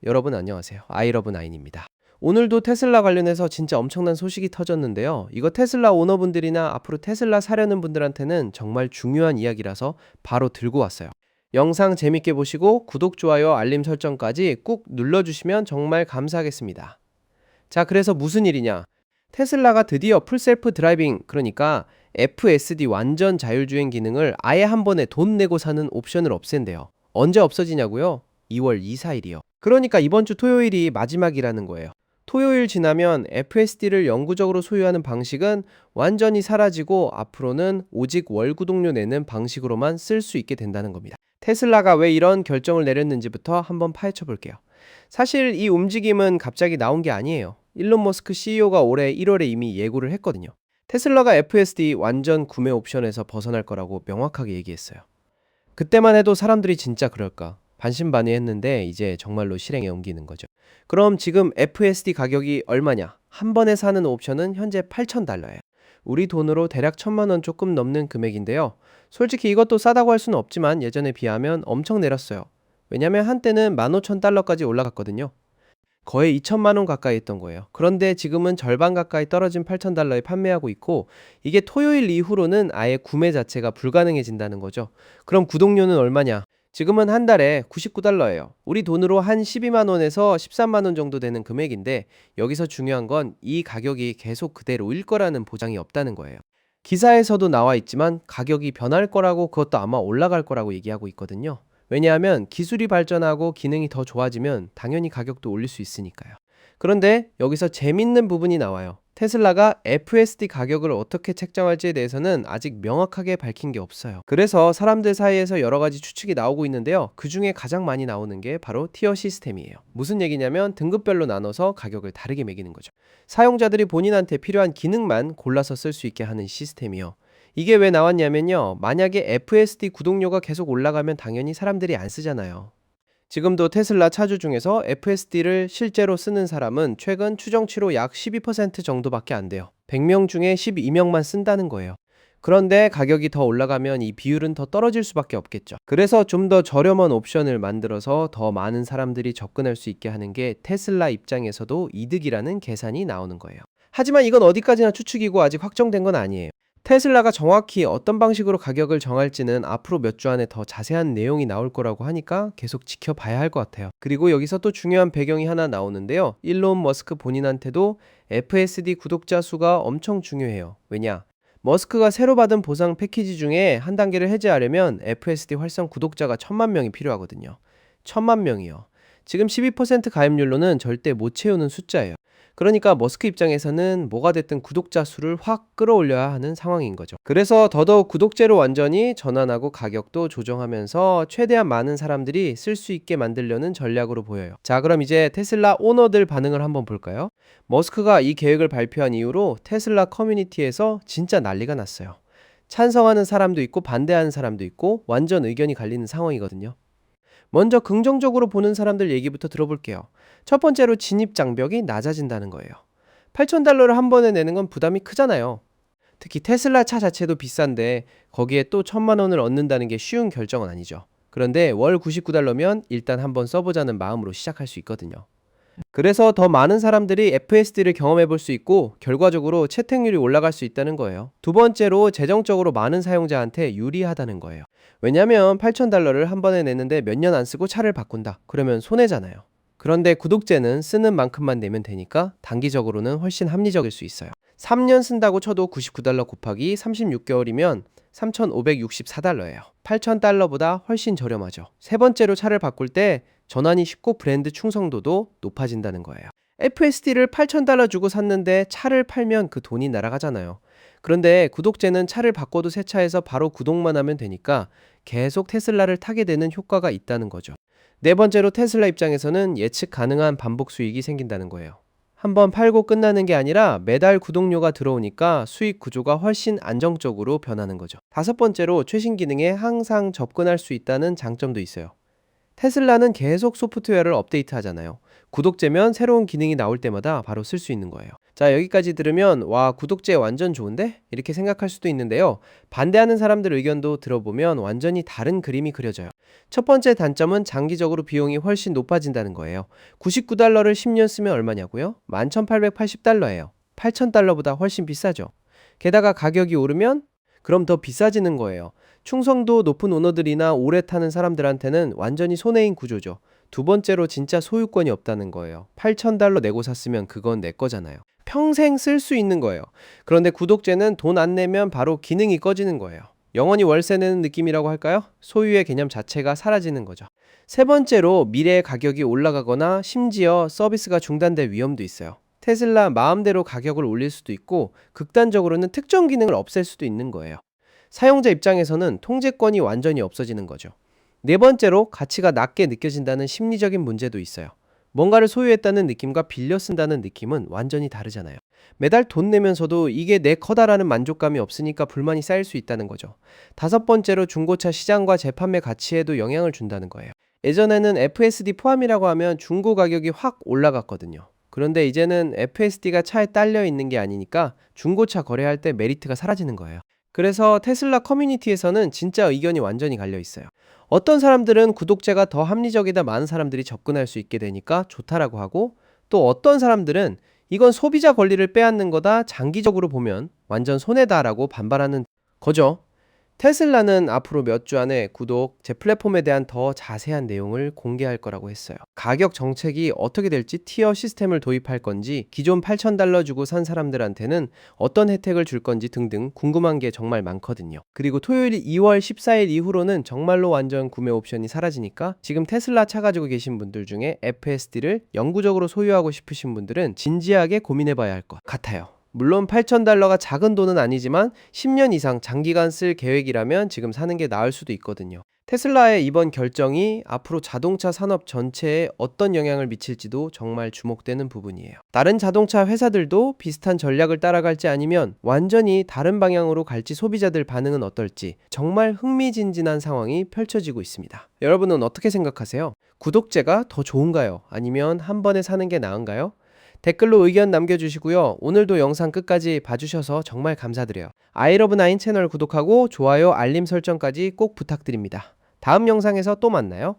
여러분 안녕하세요. 아이러브나인입니다. 오늘도 테슬라 관련해서 진짜 엄청난 소식이 터졌는데요. 이거 테슬라 오너분들이나 앞으로 테슬라 사려는 분들한테는 정말 중요한 이야기라서 바로 들고 왔어요. 영상 재밌게 보시고 구독, 좋아요, 알림 설정까지 꾹 눌러주시면 정말 감사하겠습니다. 자, 그래서 무슨 일이냐? 테슬라가 드디어 풀셀프 드라이빙, 그러니까 FSD 완전 자율주행 기능을 아예 한 번에 돈 내고 사는 옵션을 없앤대요. 언제 없어지냐고요? 2월 2, 4일이요. 그러니까 이번 주 토요일이 마지막이라는 거예요. 토요일 지나면 FSD를 영구적으로 소유하는 방식은 완전히 사라지고 앞으로는 오직 월 구독료 내는 방식으로만 쓸 수 있게 된다는 겁니다. 테슬라가 왜 이런 결정을 내렸는지부터 한번 파헤쳐 볼게요. 사실 이 움직임은 갑자기 나온 게 아니에요. 일론 머스크 CEO가 올해 1월에 이미 예고를 했거든요. 테슬라가 FSD 완전 구매 옵션에서 벗어날 거라고 명확하게 얘기했어요. 그때만 해도 사람들이 진짜 그럴까 반신반의했는데 이제 정말로 실행에 옮기는 거죠. 그럼 지금 FSD 가격이 얼마냐? 한 번에 사는 옵션은 현재 $8,000예요. 우리 돈으로 대략 1,000만 원 조금 넘는 금액인데요. 솔직히 이것도 싸다고 할 수는 없지만 예전에 비하면 엄청 내렸어요. 왜냐면 한때는 $15,000까지 올라갔거든요. 거의 2천만 원 가까이 했던 거예요. 그런데 지금은 절반 가까이 떨어진 $8,000에 판매하고 있고, 이게 토요일 이후로는 아예 구매 자체가 불가능해진다는 거죠. 그럼 구독료는 얼마냐? 지금은 한 달에 $99예요. 우리 돈으로 한 12만 원에서 13만 원 정도 되는 금액인데, 여기서 중요한 건 이 가격이 계속 그대로일 거라는 보장이 없다는 거예요. 기사에서도 나와 있지만 가격이 변할 거라고, 그것도 아마 올라갈 거라고 얘기하고 있거든요. 왜냐하면 기술이 발전하고 기능이 더 좋아지면 당연히 가격도 올릴 수 있으니까요. 그런데 여기서 재밌는 부분이 나와요. 테슬라가 FSD 가격을 어떻게 책정할지에 대해서는 아직 명확하게 밝힌 게 없어요. 그래서 사람들 사이에서 여러 가지 추측이 나오고 있는데요. 그 중에 가장 많이 나오는 게 바로 티어 시스템이에요. 무슨 얘기냐면 등급별로 나눠서 가격을 다르게 매기는 거죠. 사용자들이 본인한테 필요한 기능만 골라서 쓸 수 있게 하는 시스템이요. 이게 왜 나왔냐면요. 만약에 FSD 구독료가 계속 올라가면 당연히 사람들이 안 쓰잖아요. 지금도 테슬라 차주 중에서 FSD를 실제로 쓰는 사람은 최근 추정치로 약 12% 정도밖에 안 돼요. 100명 중에 12명만 쓴다는 거예요. 그런데 가격이 더 올라가면 이 비율은 더 떨어질 수밖에 없겠죠. 그래서 좀 더 저렴한 옵션을 만들어서 더 많은 사람들이 접근할 수 있게 하는 게 테슬라 입장에서도 이득이라는 계산이 나오는 거예요. 하지만 이건 어디까지나 추측이고 아직 확정된 건 아니에요. 테슬라가 정확히 어떤 방식으로 가격을 정할지는 앞으로 몇 주 안에 더 자세한 내용이 나올 거라고 하니까 계속 지켜봐야 할 것 같아요. 그리고 여기서 또 중요한 배경이 하나 나오는데요. 일론 머스크 본인한테도 FSD 구독자 수가 엄청 중요해요. 왜냐? 머스크가 새로 받은 보상 패키지 중에 한 단계를 해제하려면 FSD 활성 구독자가 1,000만 명이 필요하거든요. 1,000만 명이요. 지금 12% 가입률로는 절대 못 채우는 숫자예요. 그러니까 머스크 입장에서는 뭐가 됐든 구독자 수를 확 끌어올려야 하는 상황인 거죠. 그래서 더더욱 구독제로 완전히 전환하고 가격도 조정하면서 최대한 많은 사람들이 쓸 수 있게 만들려는 전략으로 보여요. 자, 그럼 이제 테슬라 오너들 반응을 한번 볼까요? 머스크가 이 계획을 발표한 이후로 테슬라 커뮤니티에서 진짜 난리가 났어요. 찬성하는 사람도 있고 반대하는 사람도 있고 완전 의견이 갈리는 상황이거든요. 먼저 긍정적으로 보는 사람들 얘기부터 들어볼게요. 첫 번째로 진입 장벽이 낮아진다는 거예요. $8,000를 한 번에 내는 건 부담이 크잖아요. 특히 테슬라 차 자체도 비싼데 거기에 또 1,000만 원을 얻는다는 게 쉬운 결정은 아니죠. 그런데 월 $99면 일단 한번 써보자는 마음으로 시작할 수 있거든요. 그래서 더 많은 사람들이 FSD를 경험해 볼 수 있고 결과적으로 채택률이 올라갈 수 있다는 거예요. 두 번째로 재정적으로 많은 사용자한테 유리하다는 거예요. 왜냐면 $8,000를 한 번에 내는데 몇 년 안 쓰고 차를 바꾼다. 그러면 손해잖아요. 그런데 구독제는 쓰는 만큼만 내면 되니까 단기적으로는 훨씬 합리적일 수 있어요. 3년 쓴다고 쳐도 $99 곱하기 36개월이면 $3,564예요. $8,000보다 훨씬 저렴하죠. 세 번째로 차를 바꿀 때 전환이 쉽고 브랜드 충성도도 높아진다는 거예요. FSD를 $8,000 주고 샀는데 차를 팔면 그 돈이 날아가잖아요. 그런데 구독제는 차를 바꿔도 새 차에서 바로 구독만 하면 되니까 계속 테슬라를 타게 되는 효과가 있다는 거죠. 네 번째로 테슬라 입장에서는 예측 가능한 반복 수익이 생긴다는 거예요. 한번 팔고 끝나는 게 아니라 매달 구독료가 들어오니까 수익 구조가 훨씬 안정적으로 변하는 거죠. 다섯 번째로 최신 기능에 항상 접근할 수 있다는 장점도 있어요. 테슬라는 계속 소프트웨어를 업데이트 하잖아요. 구독제면 새로운 기능이 나올 때마다 바로 쓸 수 있는 거예요. 자, 여기까지 들으면 와, 구독제 완전 좋은데? 이렇게 생각할 수도 있는데요. 반대하는 사람들 의견도 들어보면 완전히 다른 그림이 그려져요. 첫 번째 단점은 장기적으로 비용이 훨씬 높아진다는 거예요. $99를 10년 쓰면 얼마냐고요? 11,880달러예요. $8,000보다 훨씬 비싸죠. 게다가 가격이 오르면 그럼 더 비싸지는 거예요. 충성도 높은 오너들이나 오래 타는 사람들한테는 완전히 손해인 구조죠. 두 번째로 진짜 소유권이 없다는 거예요. $8,000 내고 샀으면 그건 내 거잖아요. 평생 쓸 수 있는 거예요. 그런데 구독제는 돈 안 내면 바로 기능이 꺼지는 거예요. 영원히 월세 내는 느낌이라고 할까요? 소유의 개념 자체가 사라지는 거죠. 세 번째로 미래의 가격이 올라가거나 심지어 서비스가 중단될 위험도 있어요. 테슬라 마음대로 가격을 올릴 수도 있고 극단적으로는 특정 기능을 없앨 수도 있는 거예요. 사용자 입장에서는 통제권이 완전히 없어지는 거죠. 네 번째로 가치가 낮게 느껴진다는 심리적인 문제도 있어요. 뭔가를 소유했다는 느낌과 빌려 쓴다는 느낌은 완전히 다르잖아요. 매달 돈 내면서도 이게 내 거다라는 만족감이 없으니까 불만이 쌓일 수 있다는 거죠. 다섯 번째로 중고차 시장과 재판매 가치에도 영향을 준다는 거예요. 예전에는 FSD 포함이라고 하면 중고 가격이 확 올라갔거든요. 그런데 이제는 FSD가 차에 딸려 있는 게 아니니까 중고차 거래할 때 메리트가 사라지는 거예요. 그래서 테슬라 커뮤니티에서는 진짜 의견이 완전히 갈려 있어요. 어떤 사람들은 구독제가 더 합리적이다, 많은 사람들이 접근할 수 있게 되니까 좋다라고 하고, 또 어떤 사람들은 이건 소비자 권리를 빼앗는 거다, 장기적으로 보면 완전 손해다라고 반발하는 거죠. 테슬라는 앞으로 몇 주 안에 구독, 제 플랫폼에 대한 더 자세한 내용을 공개할 거라고 했어요. 가격 정책이 어떻게 될지, 티어 시스템을 도입할 건지, 기존 $8,000 주고 산 사람들한테는 어떤 혜택을 줄 건지 등등 궁금한 게 정말 많거든요. 그리고 토요일 2월 14일 이후로는 정말로 완전 구매 옵션이 사라지니까 지금 테슬라 차 가지고 계신 분들 중에 FSD를 영구적으로 소유하고 싶으신 분들은 진지하게 고민해 봐야 할 것 같아요. 물론 $8,000가 작은 돈은 아니지만 10년 이상 장기간 쓸 계획이라면 지금 사는 게 나을 수도 있거든요. 테슬라의 이번 결정이 앞으로 자동차 산업 전체에 어떤 영향을 미칠지도 정말 주목되는 부분이에요. 다른 자동차 회사들도 비슷한 전략을 따라갈지 아니면 완전히 다른 방향으로 갈지, 소비자들 반응은 어떨지 정말 흥미진진한 상황이 펼쳐지고 있습니다. 여러분은 어떻게 생각하세요? 구독제가 더 좋은가요? 아니면 한 번에 사는 게 나은가요? 댓글로 의견 남겨주시고요. 오늘도 영상 끝까지 봐주셔서 정말 감사드려요. 아이러브9 채널 구독하고 좋아요, 알림 설정까지 꼭 부탁드립니다. 다음 영상에서 또 만나요.